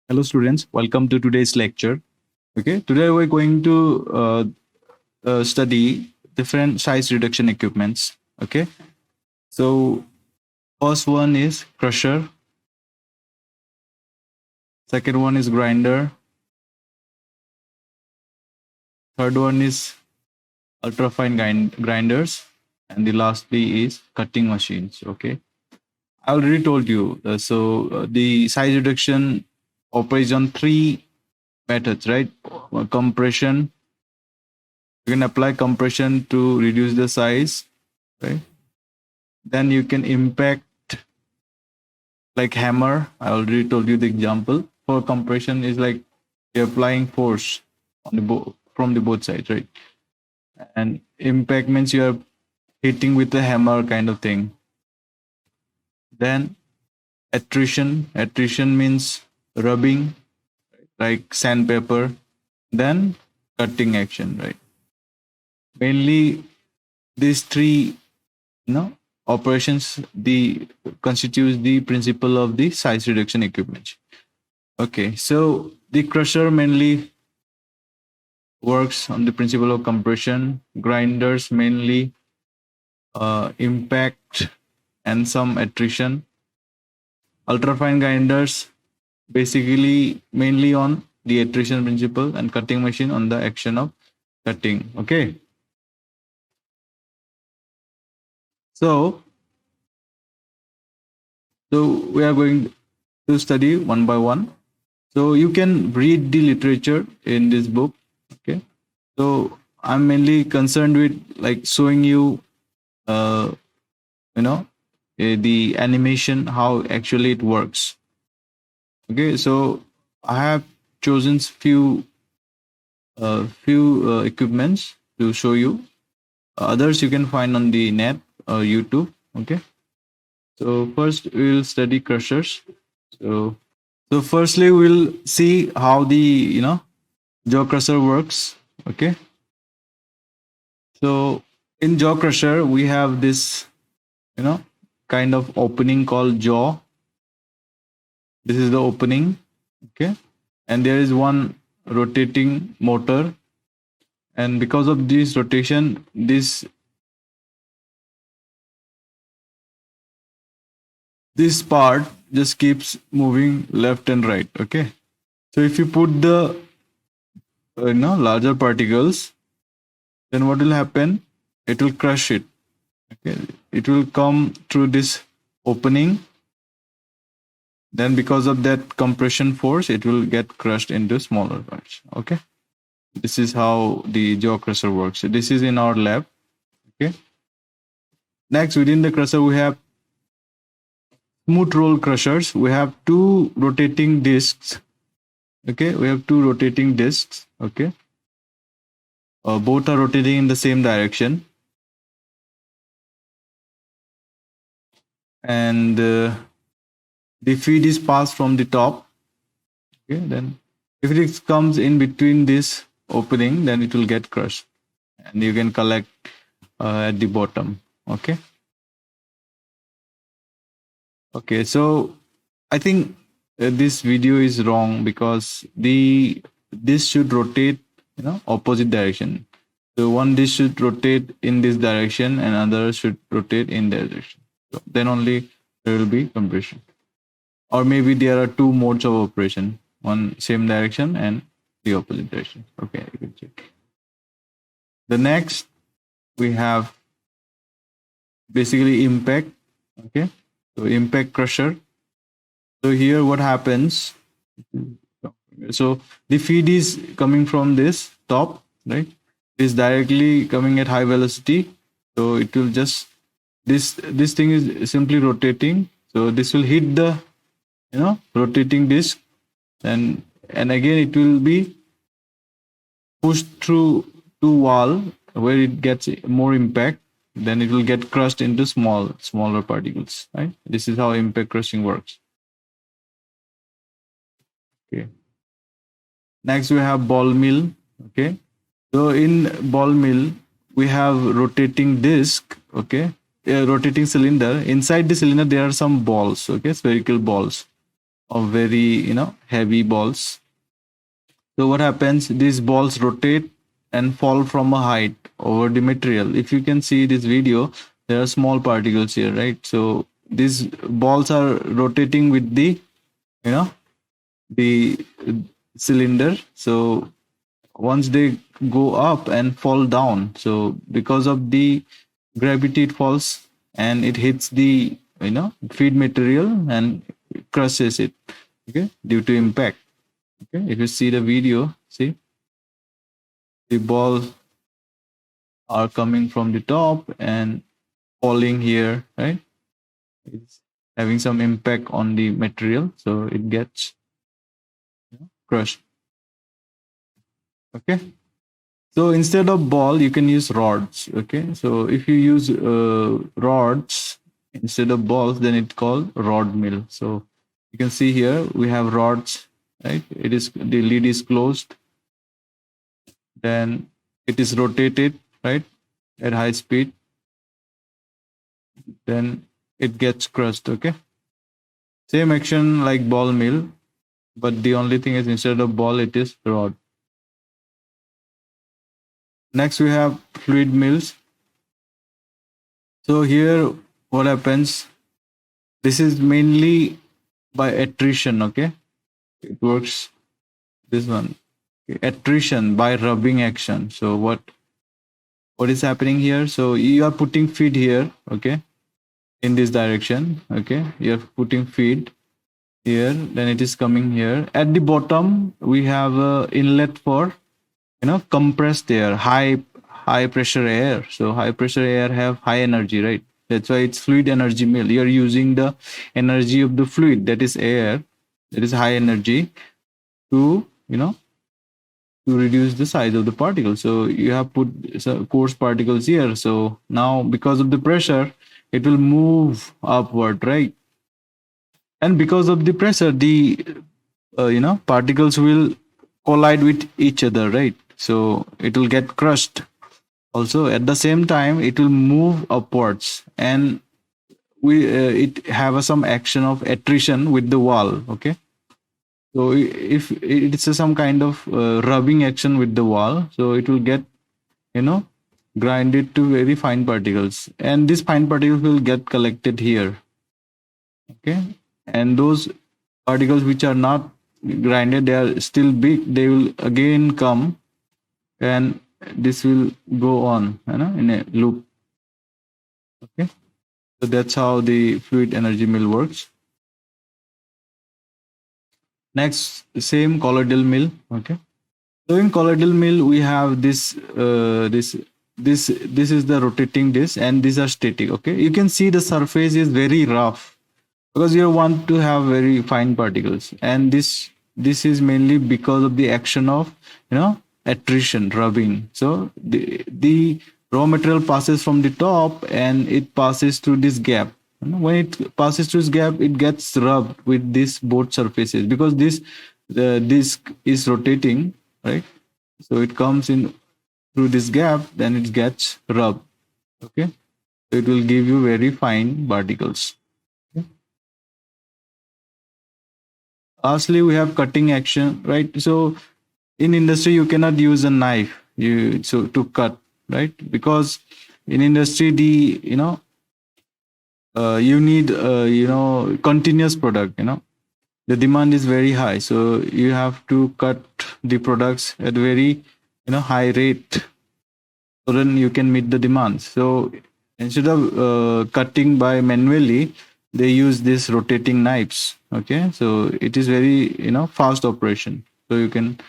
Hello, students. Welcome to today's lecture. Okay, today we're going to study different size reduction equipments. Okay, so first one is crusher, second one is grinder, third one is ultrafine grinders, and the lastly is cutting machines. Okay, I already told you. The size reduction operates on three methods, right? Compression. You can apply compression to reduce the size, right? Then you can impact like hammer. I already told you the example. For compression is like you're applying force on from the both sides, right? And impact means you're hitting with a hammer kind of thing. Then attrition. Attrition means rubbing like sandpaper. Then cutting action, right? Mainly these three, operations the constitutes the principle of the size reduction equipment. Okay, so the crusher mainly works on the principle of compression. Grinders mainly impact and some attrition. Ultrafine grinders basically mainly on the attrition principle, and cutting machine on the action of cutting. Okay, so we are going to study one by one. So you can read the literature in this book. Okay, so I'm mainly concerned with like showing you uh, the animation, how actually it works. Okay, so I have chosen few equipments to show you. Others you can find on the net or YouTube. Okay, so first we'll study crushers. So firstly we'll see how the jaw crusher works. Okay, so in jaw crusher we have this kind of opening called jaw. This is the opening. Okay, and there is one rotating motor, and because of this rotation, this part just keeps moving left and right. Okay, so if you put the larger particles, then what will happen? It will crush it. Okay, it will come through this opening. Then because of that compression force, it will get crushed into smaller parts. Okay, this is how the jaw crusher works. So this is in our lab. Okay, next within the crusher we have smooth roll crushers. We have two rotating discs. Okay, we have two rotating discs. Okay, both are rotating in the same direction, and the feed is passed from the top. Okay, then if it comes in between this opening, then it will get crushed, and you can collect at the bottom. Okay. Okay, so I think this video is wrong because this should rotate, opposite direction. So one dish should rotate in this direction, and other should rotate in that direction. So then only there will be compression. Or maybe there are two modes of operation: one same direction and the opposite direction. Okay, you can check. The next we have basically impact. Okay, so impact crusher. So here what happens? So the feed is coming from this top, right? It's directly coming at high velocity. So it will just this thing is simply rotating. So this will hit the rotating disc, and again it will be pushed through to wall where it gets more impact. Then it will get crushed into smaller particles. Right? This is how impact crushing works. Okay. Next we have ball mill. Okay. So in ball mill we have rotating disc. Okay. A rotating cylinder. Inside the cylinder there are some balls. Okay, spherical balls. of very heavy balls. So what happens, these balls rotate and fall from a height over the material. If you can see this video, there are small particles here, right? So these balls are rotating with the you know the cylinder. So once they go up and fall down, so because of the gravity it falls and it hits the feed material and crushes it, okay, due to impact. Okay, if you see the video, see the ball are coming from the top and falling here, right? It's having some impact on the material, so it gets crushed. Okay, so instead of ball you can use rods. Okay, so if you use rods instead of balls, then it's called rod mill. So you can see here we have rods, right? It is, the lid is closed, then it is rotated, right, at high speed, then it gets crushed. Okay, same action like ball mill, but the only thing is instead of ball it is rod. Next we have fluid mills. So here what happens, this is mainly by attrition. Okay, it works this one. Okay. Attrition by rubbing action. So what is happening here, so you are putting feed here, okay, in this direction. Okay, you're putting feed here, then it is coming here. At the bottom we have a inlet for compressed air, high pressure air. So high pressure air have high energy, right? That's why it's fluid energy mill. You're using the energy of the fluid, that is air, that is high energy, to to reduce the size of the particle. So you have put coarse particles here, so now because of the pressure it will move upward, right? And because of the pressure the particles will collide with each other, right? So it will get crushed. Also at the same time it will move upwards, and we it have some action of attrition with the wall. Okay, so if it's some kind of rubbing action with the wall, so it will get grinded to very fine particles, and these fine particles will get collected here. Okay, and those particles which are not grinded, they are still big, they will again come, and this will go on in a loop. Okay, so that's how the fluid energy mill works. Next, same colloidal mill. Okay, so in colloidal mill we have this is the rotating disc, and these are static. Okay, you can see the surface is very rough because you want to have very fine particles, and this is mainly because of the action of attrition, rubbing. So the raw material passes from the top and it passes through this gap. When it passes through this gap, it gets rubbed with these both surfaces, because the disc is rotating, right? So it comes in through this gap, then it gets rubbed. Okay, so it will give you very fine particles. Okay. Lastly, we have cutting action, right? So in industry you cannot use a knife to cut, right? Because in industry the you need continuous product. The demand is very high, so you have to cut the products at very high rate, so then you can meet the demand. So instead of cutting by manually, they use these rotating knives. Okay, so it is very fast operation, so you can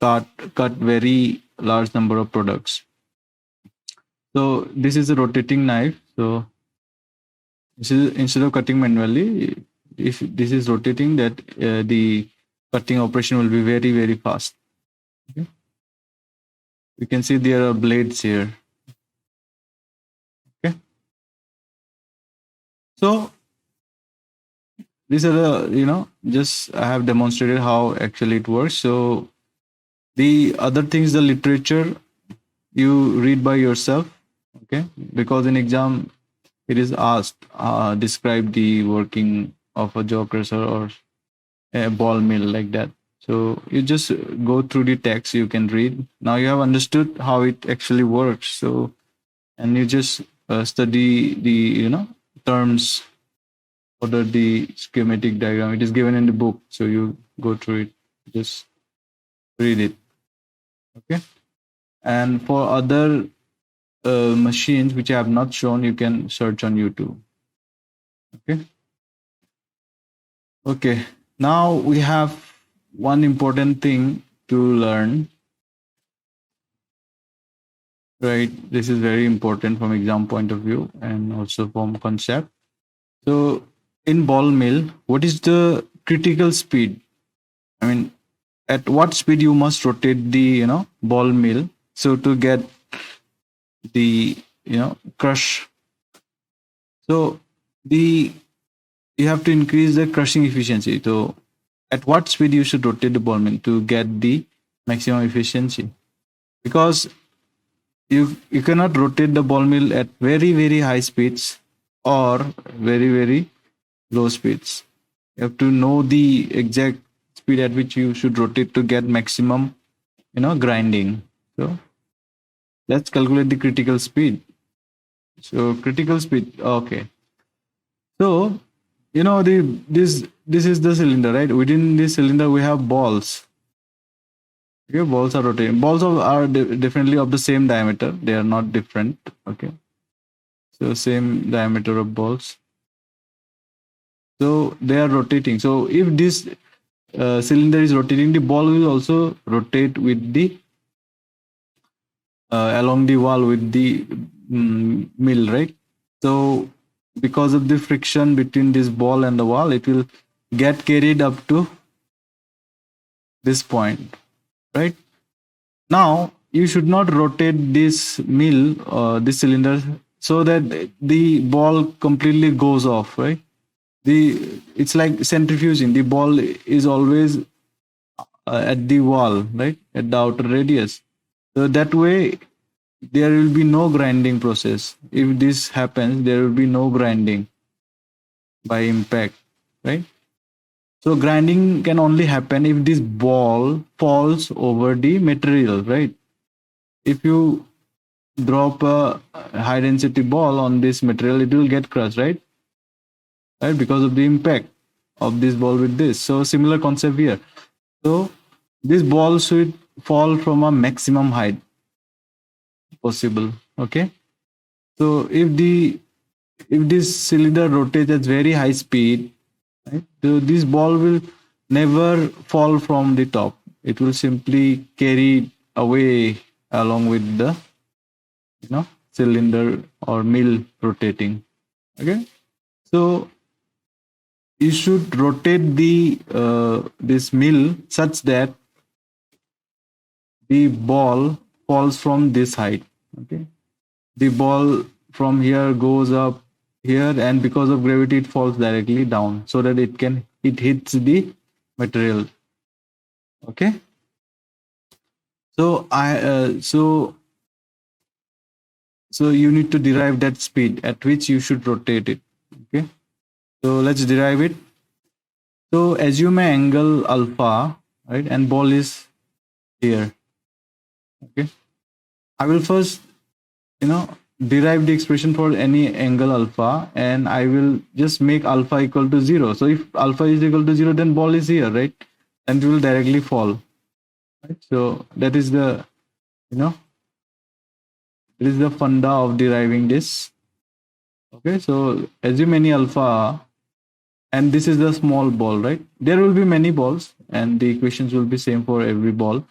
cut very large number of products. So this is a rotating knife. So instead of cutting manually, if this is rotating, that the cutting operation will be very, very fast. Okay, you can see there are blades here. Okay, so these are the just I have demonstrated how actually it works. So the other things, the literature you read by yourself. Okay, because in exam it is asked, describe the working of a jaw crusher or a ball mill like that. So you just go through the text, you can read. Now you have understood how it actually works. So, and you just study the terms or the schematic diagram. It is given in the book, so you go through it, just read it. Okay. And for other machines which I have not shown, you can search on YouTube. Okay. Okay. Now we have one important thing to learn. Right. This is very important from exam point of view and also from concept. So in ball mill, what is the critical speed? I mean, at what speed you must rotate the ball mill so to get the crush. So the you have to increase the crushing efficiency. So at what speed you should rotate the ball mill to get the maximum efficiency? Because you cannot rotate the ball mill at very high speeds or very low speeds. You have to know the exact speed at which you should rotate to get maximum grinding. So let's calculate the critical speed. So critical speed, okay. So this is the cylinder, right? Within this cylinder we have balls. Okay, balls are rotating. Balls are definitely of the same diameter. They are not different. Okay, so same diameter of balls. So they are rotating. So if this cylinder is rotating, the ball will also rotate with the along the wall with the mill, right? So because of the friction between this ball and the wall, it will get carried up to this point, right? Now you should not rotate this mill, this cylinder, so that the ball completely goes off, right? It's like centrifuging. The ball is always at the wall, right, at the outer radius. So that way there will be no grinding process. If this happens, there will be no grinding by impact, right? So grinding can only happen if this ball falls over the material, right? If you drop a high density ball on this material, it will get crushed, right? Right, because of the impact of this ball with this. So similar concept here. So this ball should fall from a maximum height possible. Okay. So if this cylinder rotates at very high speed, right, so this ball will never fall from the top. It will simply carry away along with the cylinder or mill rotating. Okay. So you should rotate the this mill such that the ball falls from this height. Okay, the ball from here goes up here, and because of gravity it falls directly down so that it hits the material. Okay, so so you need to derive that speed at which you should rotate it. Okay, so let's derive it. So assume an angle alpha, right, and ball is here. Okay, I will first derive the expression for any angle alpha, and I will just make alpha equal to 0. So if alpha is equal to 0, then ball is here, right, and it will directly fall, right? So that is the it is the funda of deriving this. Okay, so assume any alpha, and this is the small ball, right? There will be many balls and the equations will be same for every ball.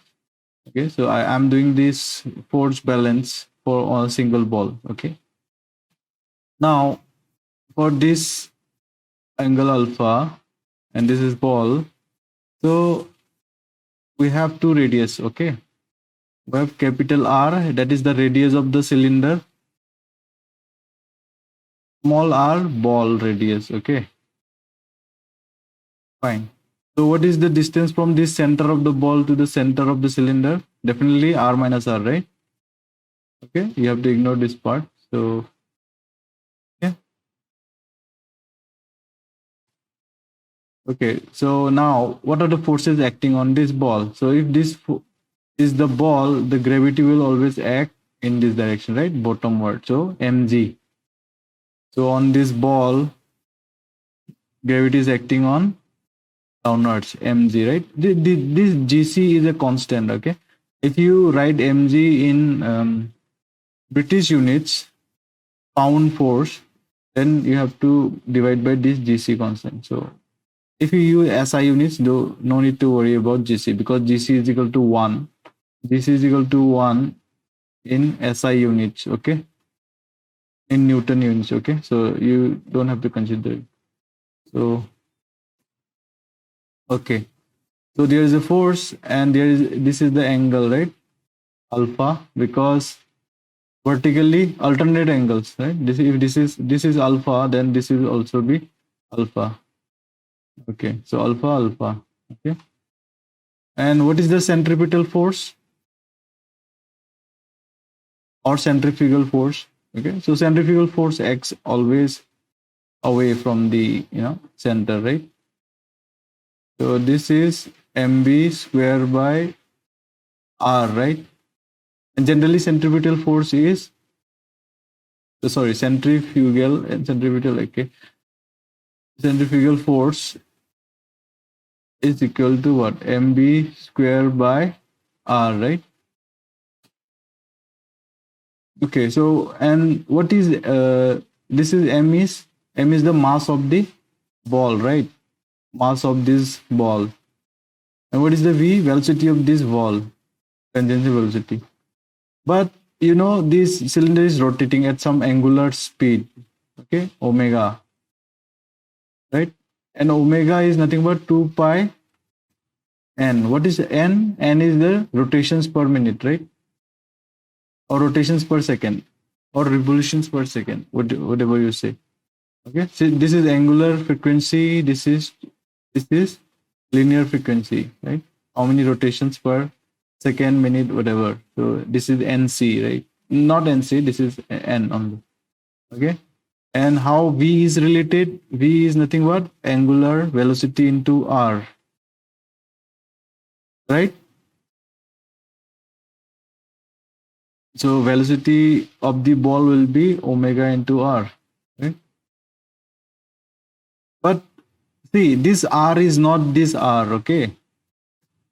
Okay, so I am doing this force balance for a single ball. Okay, now for this angle alpha and this is ball, so we have two radius. Okay, we have capital R, that is the radius of the cylinder, small r ball radius. Okay, fine. So what is the distance from this center of the ball to the center of the cylinder? Definitely r minus r, right? Okay, you have to ignore this part. So yeah, Okay, so now what are the forces acting on this ball? So if this is the ball, the gravity will always act in this direction, right? Bottomward. So mg. So on this ball, gravity is acting on downwards, mg, right? This gc is a constant, okay? If you write mg in British units, pound force, then you have to divide by this gc constant. So if you use SI units, no need to worry about GC, because GC is equal to 1. GC is equal to 1 in SI units, okay? In Newton units, okay? So you don't have to consider it. So, okay. So there is a force, and this is the angle, right? Alpha, because vertically alternate angles, right? If this is alpha, then this will also be alpha. Okay, so alpha, okay? And what is the centripetal force or centrifugal force? Okay, so centrifugal force acts always away from the center, right? So this is mb square by r, right? And generally centripetal force is centrifugal and centripetal, okay? Centrifugal force is equal to what? mb square by r, right? Okay, so and what is this is m is the mass of the ball, right? Mass of this ball. And what is the v? Velocity of this ball, tangential velocity. But this cylinder is rotating at some angular speed, okay, omega, right? And omega is nothing but 2 pi n. What is n? N is the rotations per minute, right? Or rotations per second, or revolutions per second, whatever you say. Okay, so this is angular frequency, this is linear frequency, right? How many rotations per second, minute, whatever. So this is nc, right? Not nc, this is n only. Okay, and how v is related? V is nothing but angular velocity into r, right? So velocity of the ball will be omega into r, right? But see, this r is not this r, okay?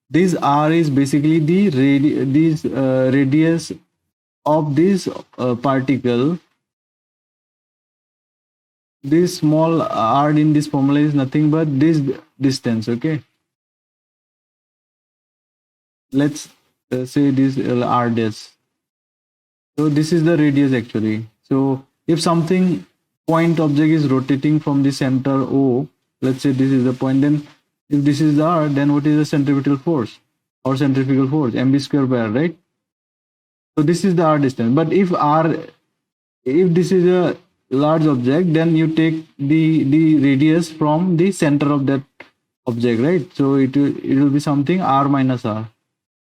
This r is basically the radius of this particle. This small r in this formula is nothing but this distance, okay? Let's say this r dash. So this is the radius actually. So if something point object is rotating from the center O, let's say this is the point, then if this is the r, then what is the centripetal force or centrifugal force? mb square by r, right? So this is the r distance. But if this is a large object, then you take the radius from the center of that object, right? So it will be something r minus r.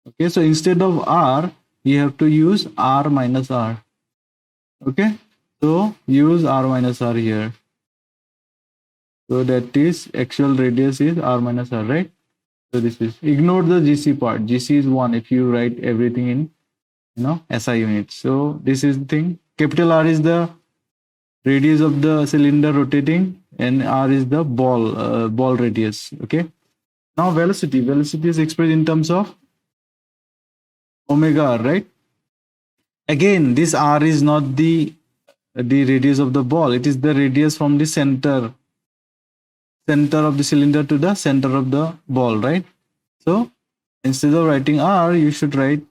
Okay, so instead of r, you have to use r minus r. Okay, so use r minus r here. So that is actual radius is r minus r, right? So this is, ignore the gc part. Gc is 1 if you write everything in SI units. So this is the thing. Capital R is the radius of the cylinder rotating, and r is the ball radius. Okay. Now velocity is expressed in terms of omega r, right? Again, this r is not the radius of the ball. It is the radius from the center of the cylinder to the center of the ball, right? So instead of writing r, you should write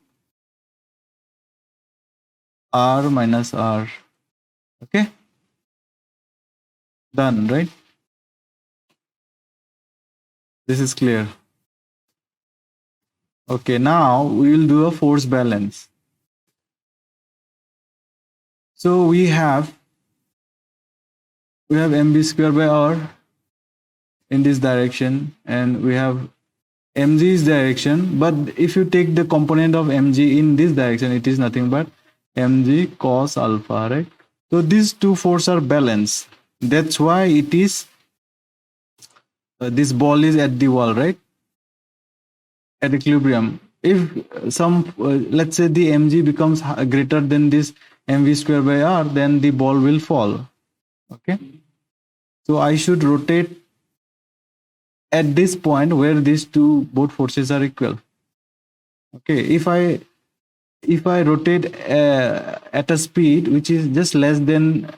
r minus r. Okay, done, right? This is clear. Okay, now we will do a force balance. So we have mb square by r in this direction, and we have mg's direction. But if you take the component of mg in this direction, it is nothing but mg cos alpha, right? So these two forces are balanced. That's why it is this ball is at the wall, right? At equilibrium. If some, let's say the mg becomes greater than this mv square by r, then the ball will fall. Okay. So I should rotate at this point where these two both forces are equal. Okay. If I rotate at a speed which is just less than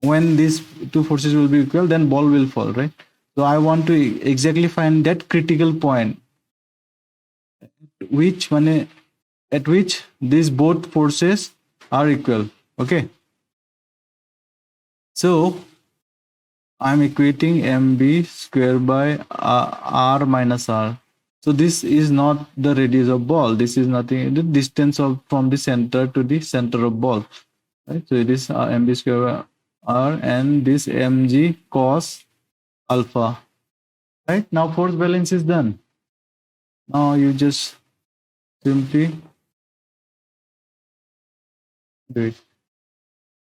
when these two forces will be equal, then ball will fall, right? So I want to exactly find that critical point which one at which these both forces are equal. Okay. So I'm equating mb square by r minus r. So this is not the radius of ball. This is nothing, the distance of from the center to the center of ball. Right? So it is mb square by r, and this mg cos alpha. Right? Now force balance is done. Now you just simply do it.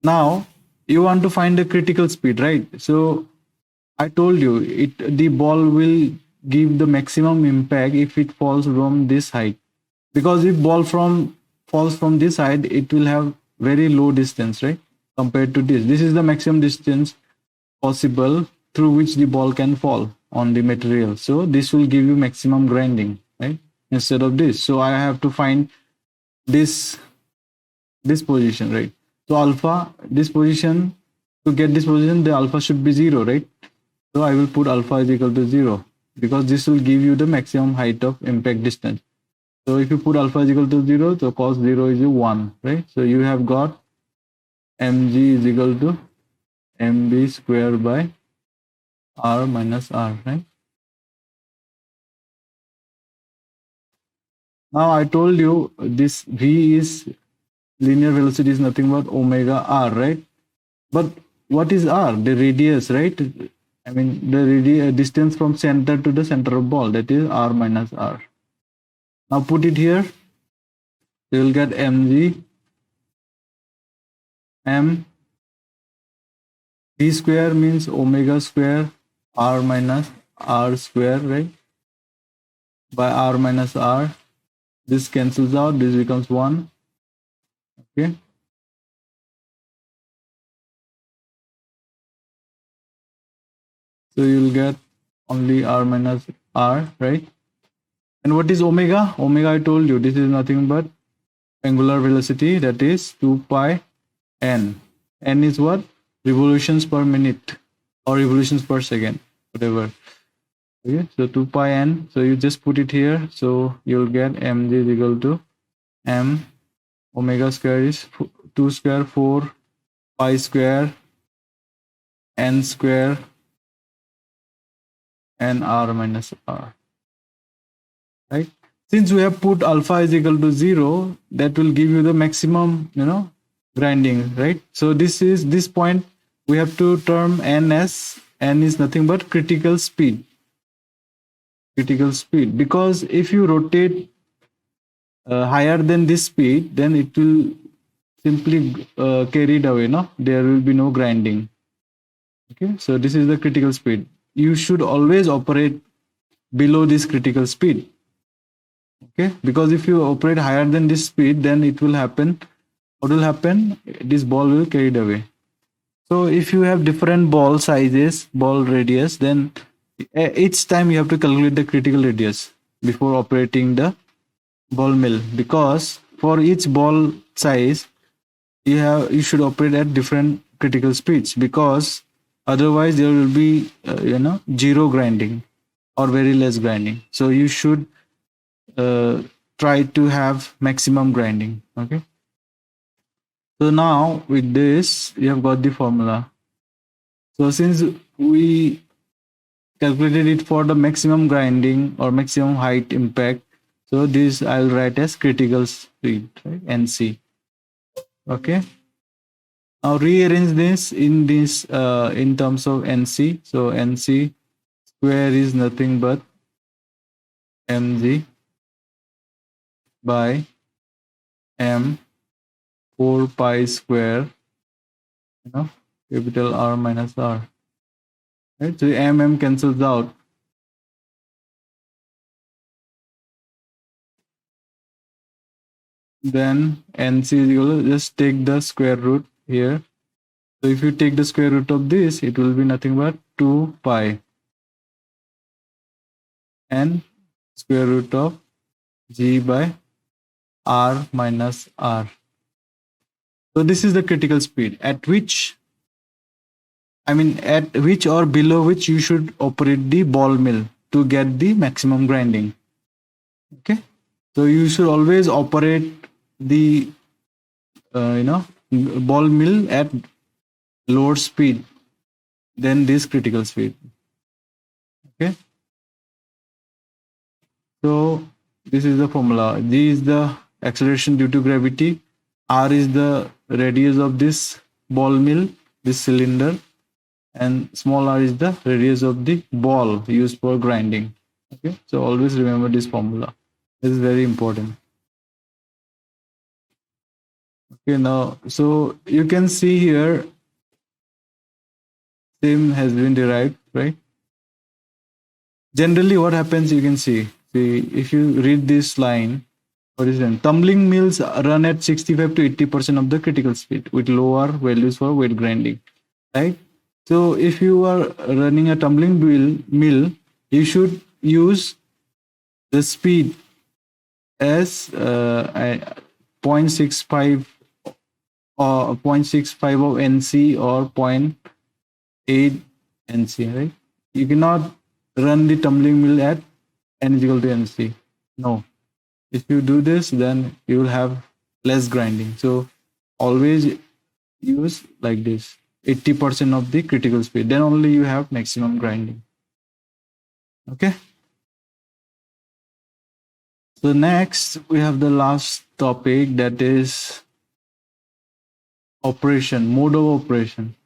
Now you want to find the critical speed, right? So I told you the ball will give the maximum impact if it falls from this height. Because if ball falls from this height, it will have very low distance, right? Compared to this. This is the maximum distance possible through which the ball can fall on the material. So this will give you maximum grinding, right? Instead of this. So I have to find this position, right? So alpha, this position, to get this position, the alpha should be 0, right? So I will put alpha is equal to 0 because this will give you the maximum height of impact distance. So if you put alpha is equal to 0, so cos 0 is 1, right? So you have got mg is equal to mb square by r minus r, right? Now I told you this v is linear velocity is nothing but omega r, right? But what is r? The radius, right? I mean the distance from center to the center of ball, that is r minus r. Now put it here. You will get mg m v square means omega square r minus r square, right? By r minus r. This cancels out. This becomes 1. Okay. So you'll get only r minus r, right? And what is omega? Omega, I told you, this is nothing but angular velocity, that is 2 pi n. N is what? Revolutions per minute or revolutions per second, whatever. Okay, so 2 pi n. So you just put it here. So you'll get mg is equal to m omega square is 2 square 4 pi square n square and r minus r, right? Since we have put alpha is equal to 0, that will give you the maximum, grinding, right? So this point we have to term n as n is nothing but critical speed. Critical speed, because if you rotate higher than this speed, then it will simply carried away, no? There will be no grinding. Okay, so this is the critical speed. You should always operate below this critical speed. Okay, because if you operate higher than this speed, then it will happen. What will happen? This ball will carried away. So if you have different ball sizes, ball radius, then each time you have to calculate the critical radius before operating the ball mill, because for each ball size you should operate at different critical speeds, because otherwise there will be zero grinding or very less grinding. So you should try to have maximum grinding. Okay, so now with this you have got the formula. So since we calculated it for the maximum grinding or maximum height impact, so this I'll write as critical speed, right? NC. Okay, now rearrange this in terms of NC. So NC square is nothing but mg by m 4 pi square, capital R minus R. Right? So m cancels out. then NC is equal to, just take the square root here. So if you take the square root of this, it will be nothing but 2 pi n square root of G by R minus R. So this is the critical speed at which, at which or below which you should operate the ball mill to get the maximum grinding. Okay, so you should always operate the ball mill at lower speed than this critical speed. Okay, so this is the formula. G is the acceleration due to gravity, R is the radius of this ball mill, this cylinder, and small r is the radius of the ball used for grinding. Okay, so always remember this formula. This is very important. Okay, now so you can see here same has been derived, right? Generally what happens, you can see if you read this line, what is it? Tumbling mills run at 65 to 80% of the critical speed with lower values for wet grinding, right? So if you are running a tumbling mill, you should use the speed as 0.65 or 0.65 of NC or 0.8 NC, right? You cannot run the tumbling mill at N is equal to NC. No. If you do this, then you will have less grinding. So always use like this, 80% of the critical speed. Then only you have maximum grinding. Okay. So next we have the last topic, that is operation, mode of operation.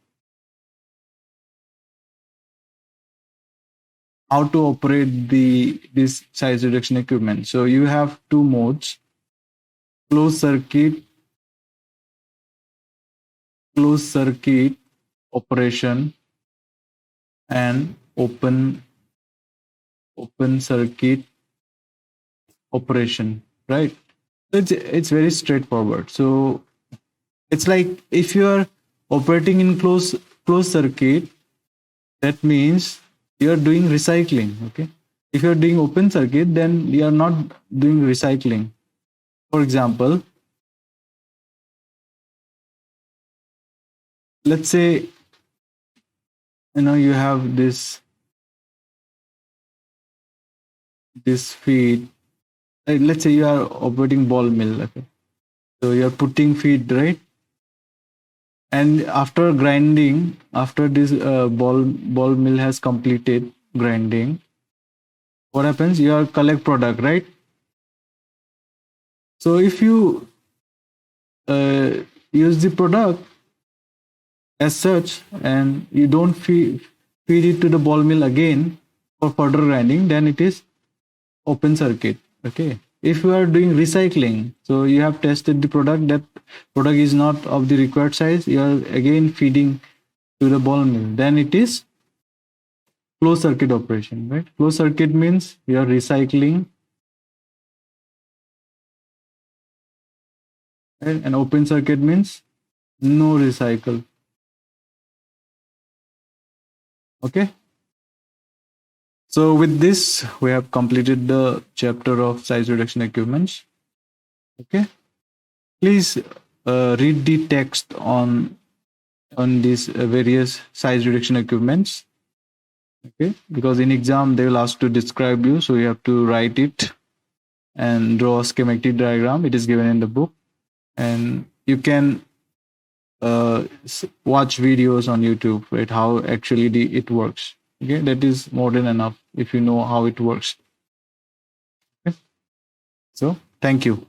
How to operate this size reduction equipment. So you have two modes: closed circuit operation and open circuit operation, right? It's very straightforward. So it's like if you are operating in closed circuit, that means you are doing recycling. Okay, if you are doing open circuit, then you are not doing recycling. For example, let's say you have this feed. Let's say you are operating ball mill. Okay, so you are putting feed, right? And after grinding, after this ball mill has completed grinding, what happens? You collect product, right? So if you use the product as such and you don't feed it to the ball mill again for further grinding, then it is open circuit. Okay, if you are doing recycling, so you have tested the product, that product is not of the required size, you are again feeding to the ball mill, then it is closed circuit operation, right? Closed circuit means you are recycling, right? And open circuit means no recycle. Okay, so with this we have completed the chapter of size reduction equipments. Okay, please read the text on these various size reduction equipments. Okay, because in exam they will ask to describe you, so you have to write it and draw a schematic diagram. It is given in the book, and you can watch videos on YouTube, right? How actually it works. Okay, that is more than enough if you know how it works. Okay, so thank you.